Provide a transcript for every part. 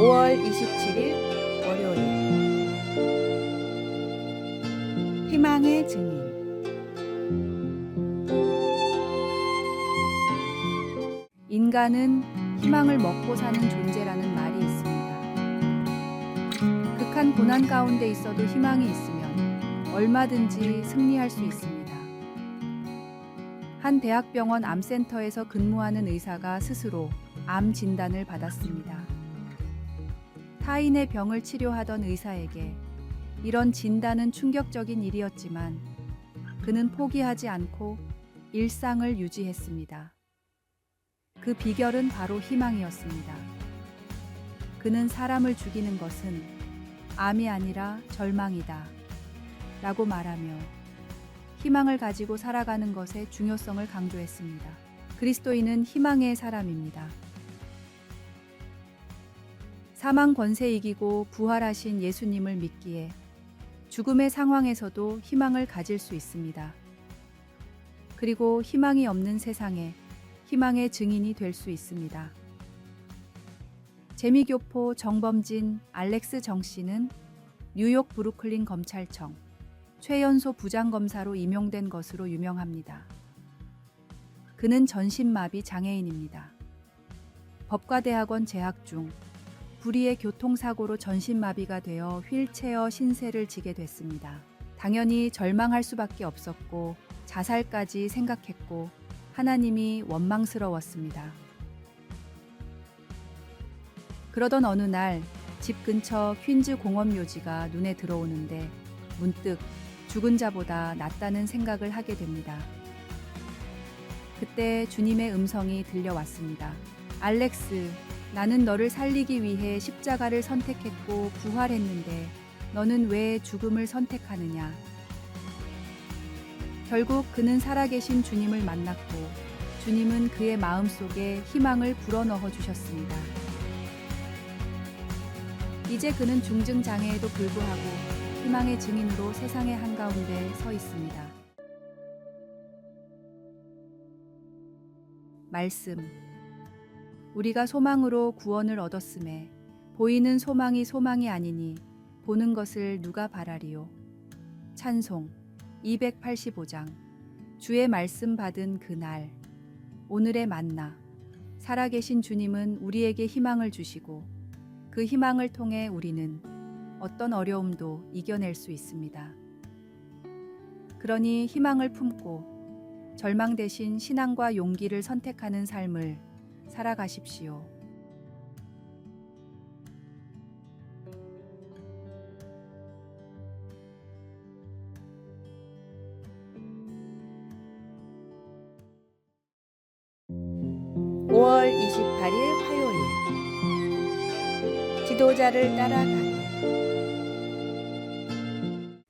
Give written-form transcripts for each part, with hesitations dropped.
5월 27일 월요일 희망의 증인. 인간은 희망을 먹고 사는 존재라는 말이 있습니다. 극한 고난 가운데 있어도 희망이 있으면 얼마든지 승리할 수 있습니다. 한 대학병원 암센터에서 근무하는 의사가 스스로 암 진단을 받았습니다. 타인의 병을 치료하던 의사에게 이런 진단은 충격적인 일이었지만 그는 포기하지 않고 일상을 유지했습니다. 그 비결은 바로 희망이었습니다. 그는 사람을 죽이는 것은 암이 아니라 절망이다 라고 말하며 희망을 가지고 살아가는 것의 중요성을 강조했습니다. 그리스도인은 희망의 사람입니다. 사망 권세 이기고 부활하신 예수님을 믿기에 죽음의 상황에서도 희망을 가질 수 있습니다. 그리고 희망이 없는 세상에 희망의 증인이 될 수 있습니다. 재미교포 정범진 알렉스 정 씨는 뉴욕 브루클린 검찰청 최연소 부장검사로 임용된 것으로 유명합니다. 그는 전신마비 장애인입니다. 법과대학원 재학 중 불의의 교통사고로 전신마비가 되어 휠체어 신세를 지게 됐습니다. 당연히 절망할 수밖에 없었고 자살까지 생각했고 하나님이 원망스러웠습니다. 그러던 어느 날 집 근처 퀸즈 공원묘지가 눈에 들어오는데 문득 죽은 자보다 낫다는 생각을 하게 됩니다. 그때 주님의 음성이 들려왔습니다. 알렉스, 나는 너를 살리기 위해 십자가를 선택했고 부활했는데 너는 왜 죽음을 선택하느냐? 결국 그는 살아계신 주님을 만났고 주님은 그의 마음속에 희망을 불어넣어 주셨습니다. 이제 그는 중증장애에도 불구하고 희망의 증인으로 세상의 한가운데 서 있습니다. 말씀. 우리가 소망으로 구원을 얻었음에 보이는 소망이 소망이 아니니 보는 것을 누가 바라리요. 찬송 285장. 주의 말씀 받은 그날. 오늘의 만나. 살아계신 주님은 우리에게 희망을 주시고 그 희망을 통해 우리는 어떤 어려움도 이겨낼 수 있습니다. 그러니 희망을 품고 절망 대신 신앙과 용기를 선택하는 삶을 살아가십시오. (5월 28일) 화요일 지도자를 따라가기.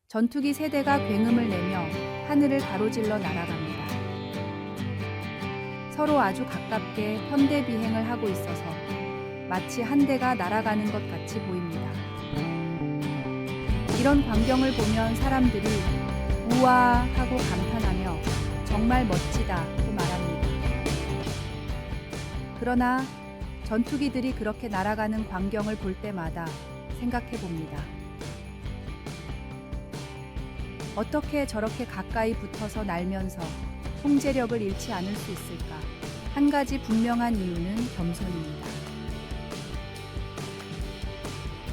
전투기 세대가 굉음을 내며 하늘을 가로질러 날아갑니다. 서로 아주 가깝게 편대 비행을 하고 있어서 마치 한 대가 날아가는 것 같이 보입니다. 이런 광경을 보면 사람들이 우와 하고 감탄하며 정말 멋지다고 말합니다. 그러나 전투기들이 그렇게 날아가는 광경을 볼 때마다 생각해 봅니다. 어떻게 저렇게 가까이 붙어서 날면서 통제력을 잃지 않을 수 있을까? 한 가지 분명한 이유는 겸손입니다.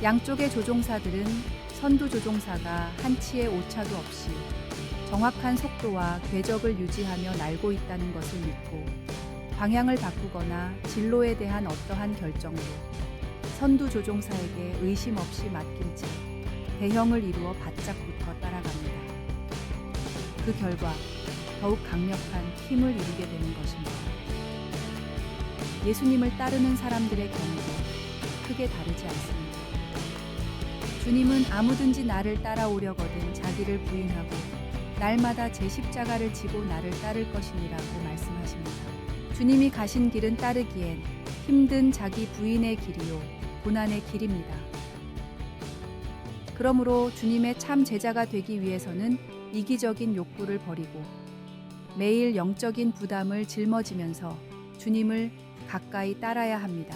양쪽의 조종사들은 선두 조종사가 한치의 오차도 없이 정확한 속도와 궤적을 유지하며 날고 있다는 것을 믿고 방향을 바꾸거나 진로에 대한 어떠한 결정도 선두 조종사에게 의심 없이 맡긴 채 대형을 이루어 바짝 붙어 따라갑니다. 그 결과 더욱 강력한 힘을 이루게 되는 것입니다. 예수님을 따르는 사람들의 경우도 크게 다르지 않습니다. 주님은 아무든지 나를 따라오려거든 자기를 부인하고 날마다 제 십자가를 지고 나를 따를 것이니라고 말씀하십니다. 주님이 가신 길은 따르기엔 힘든 자기 부인의 길이요 고난의 길입니다. 그러므로 주님의 참 제자가 되기 위해서는 이기적인 욕구를 버리고 매일 영적인 부담을 짊어지면서 주님을 가까이 따라야 합니다.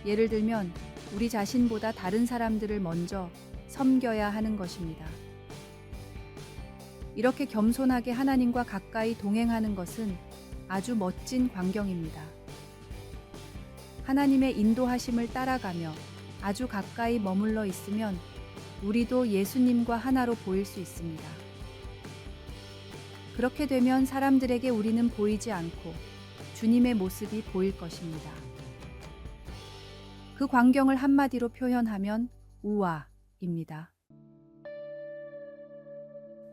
예를 들면 우리 자신보다 다른 사람들을 먼저 섬겨야 하는 것입니다. 이렇게 겸손하게 하나님과 가까이 동행하는 것은 아주 멋진 광경입니다. 하나님의 인도하심을 따라가며 아주 가까이 머물러 있으면 우리도 예수님과 하나로 보일 수 있습니다. 그렇게 되면 사람들에게 우리는 보이지 않고 주님의 모습이 보일 것입니다. 그 광경을 한마디로 표현하면 우아입니다.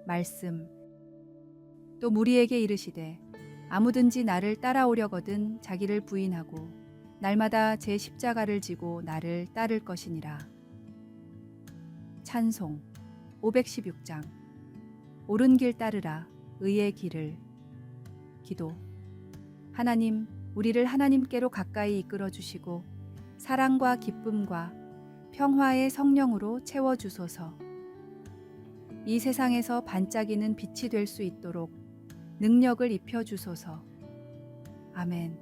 말씀. 또 무리에게 이르시되 아무든지 나를 따라오려거든 자기를 부인하고 날마다 제 십자가를 지고 나를 따를 것이니라. 찬송 516장. 옳은 길 따르라 의의 길을. 기도. 하나님, 우리를 하나님께로 가까이 이끌어 주시고 사랑과 기쁨과 평화의 성령으로 채워 주소서. 이 세상에서 반짝이는 빛이 될 수 있도록 능력을 입혀 주소서. 아멘.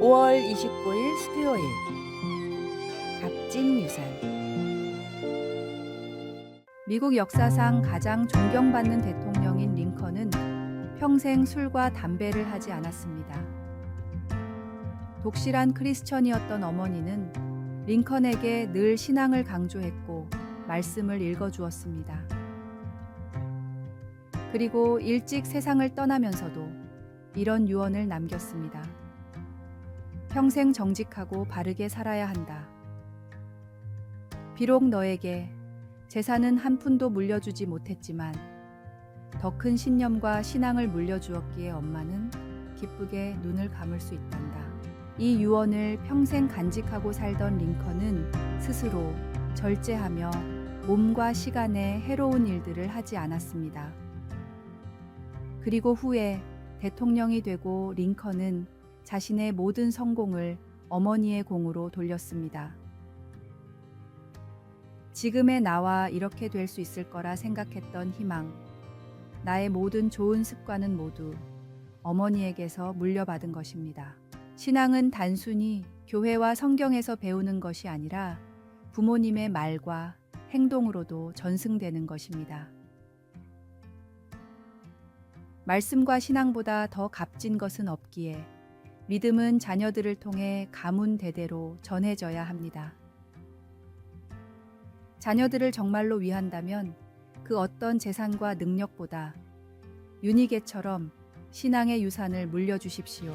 (5월 29일) 수요일. 값진 유산. 미국 역사상 가장 존경받는 대통령인 링컨은 평생 술과 담배를 하지 않았습니다. 독실한 크리스천이었던 어머니는 링컨에게 늘 신앙을 강조했고 말씀을 읽어주었습니다. 그리고 일찍 세상을 떠나면서도 이런 유언을 남겼습니다. 평생 정직하고 바르게 살아야 한다. 비록 너에게 재산은 한 푼도 물려주지 못했지만 더 큰 신념과 신앙을 물려주었기에 엄마는 기쁘게 눈을 감을 수 있단다. 이 유언을 평생 간직하고 살던 링컨은 스스로 절제하며 몸과 시간에 해로운 일들을 하지 않았습니다. 그리고 후에 대통령이 되고 링컨은 자신의 모든 성공을 어머니의 공으로 돌렸습니다. 지금의 나와 이렇게 될 수 있을 거라 생각했던 희망, 나의 모든 좋은 습관은 모두 어머니에게서 물려받은 것입니다. 신앙은 단순히 교회와 성경에서 배우는 것이 아니라 부모님의 말과 행동으로도 전승되는 것입니다. 말씀과 신앙보다 더 값진 것은 없기에 믿음은 자녀들을 통해 가문 대대로 전해져야 합니다. 자녀들을 정말로 위한다면 그 어떤 재산과 능력보다 유니게처럼 신앙의 유산을 물려주십시오.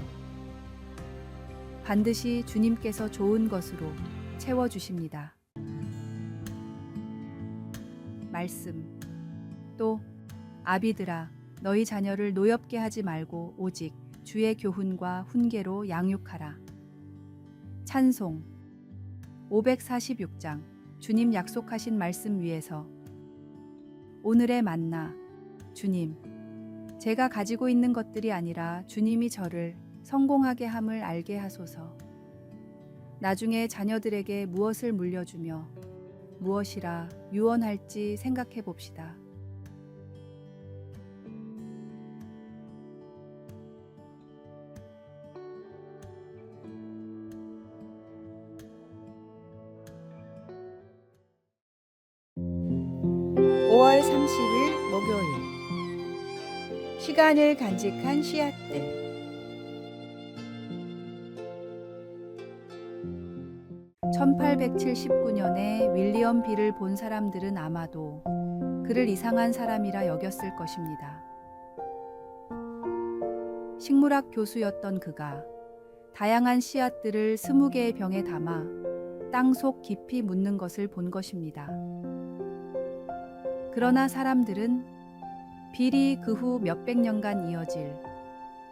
반드시 주님께서 좋은 것으로 채워주십니다. 말씀. 또 아비들아, 너희 자녀를 노엽게 하지 말고 오직 주의 교훈과 훈계로 양육하라. 찬송 546장. 주님 약속하신 말씀 위에서. 오늘의 만나. 주님, 제가 가지고 있는 것들이 아니라 주님이 저를 성공하게 함을 알게 하소서. 나중에 자녀들에게 무엇을 물려주며 무엇이라 유언할지 생각해 봅시다. (5월 30일) 목요일. 시간을 간직한 씨앗들. 1879년에 윌리엄 빌을 본 사람들은 아마도 그를 이상한 사람이라 여겼을 것입니다. 식물학 교수였던 그가 다양한 씨앗들을 20개의 병에 담아 땅속 깊이 묻는 것을 본 것입니다. 그러나 사람들은 빌이 그 후 몇백 년간 이어질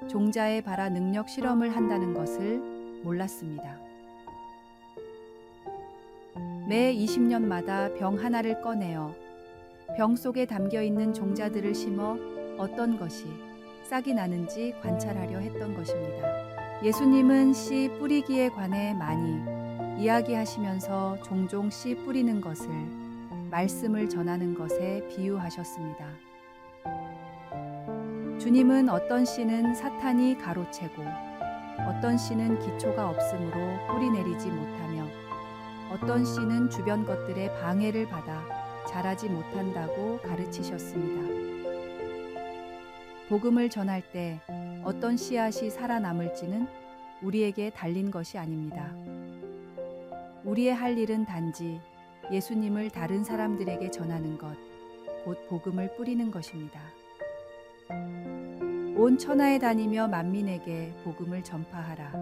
종자의 발화 능력 실험을 한다는 것을 몰랐습니다. 매 20년마다 병 하나를 꺼내어 병 속에 담겨 있는 종자들을 심어 어떤 것이 싹이 나는지 관찰하려 했던 것입니다. 예수님은 씨 뿌리기에 관해 많이 이야기하시면서 종종 씨 뿌리는 것을 말씀을 전하는 것에 비유하셨습니다. 주님은 어떤 씨는 사탄이 가로채고 어떤 씨는 기초가 없으므로 뿌리 내리지 못하며 어떤 씨는 주변 것들의 방해를 받아 자라지 못한다고 가르치셨습니다. 복음을 전할 때 어떤 씨앗이 살아남을지는 우리에게 달린 것이 아닙니다. 우리의 할 일은 단지 예수님을 다른 사람들에게 전하는 것, 곧 복음을 뿌리는 것입니다. 온 천하에 다니며 만민에게 복음을 전파하라.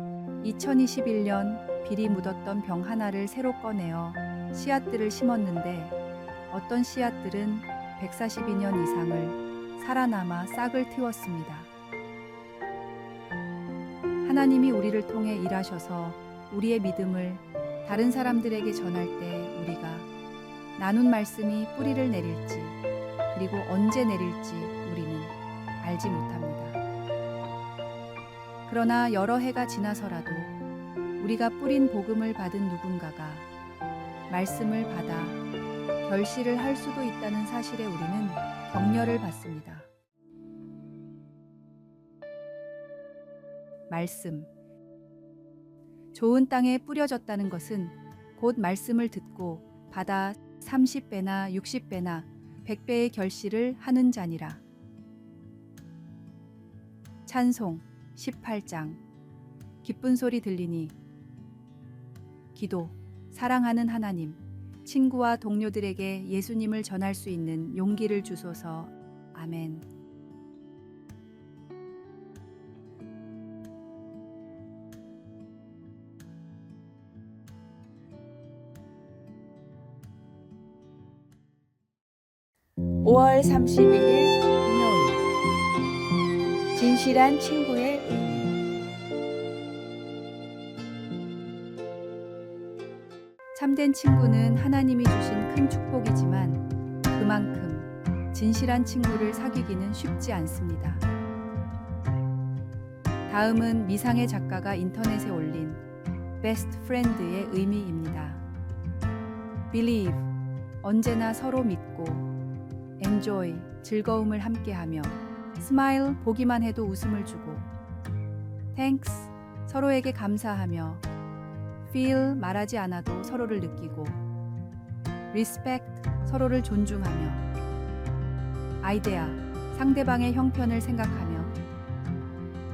2021년 비리 묻었던 병 하나를 새로 꺼내어 씨앗들을 심었는데 어떤 씨앗들은 142년 이상을 살아남아 싹을 틔웠습니다. 하나님이 우리를 통해 일하셔서 우리의 믿음을 다른 사람들에게 전할 때 우리가 나눈 말씀이 뿌리를 내릴지 그리고 언제 내릴지 우리는 알지 못합니다. 그러나 여러 해가 지나서라도 우리가 뿌린 복음을 받은 누군가가 말씀을 받아 결실을 할 수도 있다는 사실에 우리는 격려를 받습니다. 말씀. 좋은 땅에 뿌려졌다는 것은 곧 말씀을 듣고 받아 30배나 60배나 100배의 결실을 하는 자니라. 찬송 18장. 기쁜 소리 들리니. 기도. 사랑하는 하나님, 친구와 동료들에게 예수님을 전할 수 있는 용기를 주소서. 아멘. (5월 31일) 금요일. 진실한 친구의 의미. 참된 친구는 하나님이 주신 큰 축복이지만 그만큼 진실한 친구를 사귀기는 쉽지 않습니다. 다음은 미상의 작가가 인터넷에 올린 베스트 프렌드의 의미입니다. Believe, 언제나 서로 믿고, Enjoy, 즐거움을 함께하며, Smile, 보기만 해도 웃음을 주고, Thanks, 서로에게 감사하며, Feel, 말하지 않아도 서로를 느끼고, Respect, 서로를 존중하며, Idea, 상대방의 형편을 생각하며,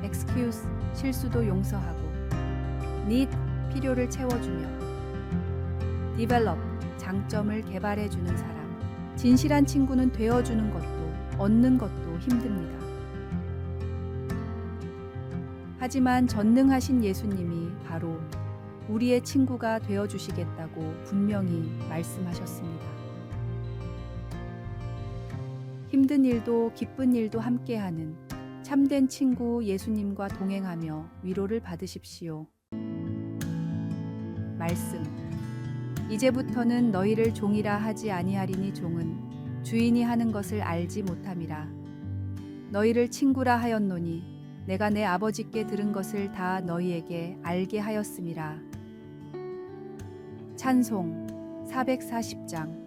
Excuse, 실수도 용서하고, Need, 필요를 채워주며, Develop, 장점을 개발해주는 사람. 진실한 친구는 되어주는 것도 얻는 것도 힘듭니다. 하지만 전능하신 예수님이 바로 우리의 친구가 되어주시겠다고 분명히 말씀하셨습니다. 힘든 일도 기쁜 일도 함께하는 참된 친구 예수님과 동행하며 위로를 받으십시오. 말씀. 이제부터는 너희를 종이라 하지 아니하리니 종은 주인이 하는 것을 알지 못함이라. 너희를 친구라 하였노니 내가 내 아버지께 들은 것을 다 너희에게 알게 하였음이라. 찬송 440장.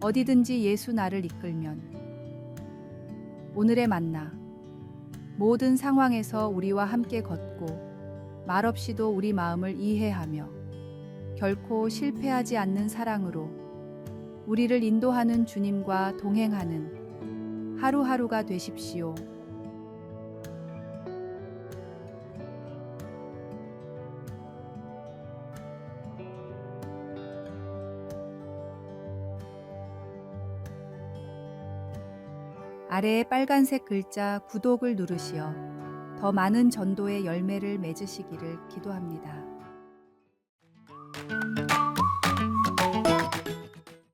어디든지 예수 나를 이끌면. 오늘의 만나. 모든 상황에서 우리와 함께 걷고 말없이도 우리 마음을 이해하며 결코 실패하지 않는 사랑으로 우리를 인도하는 주님과 동행하는 하루하루가 되십시오. 아래의 빨간색 글자 구독을 누르시어 더 많은 전도의 열매를 맺으시기를 기도합니다.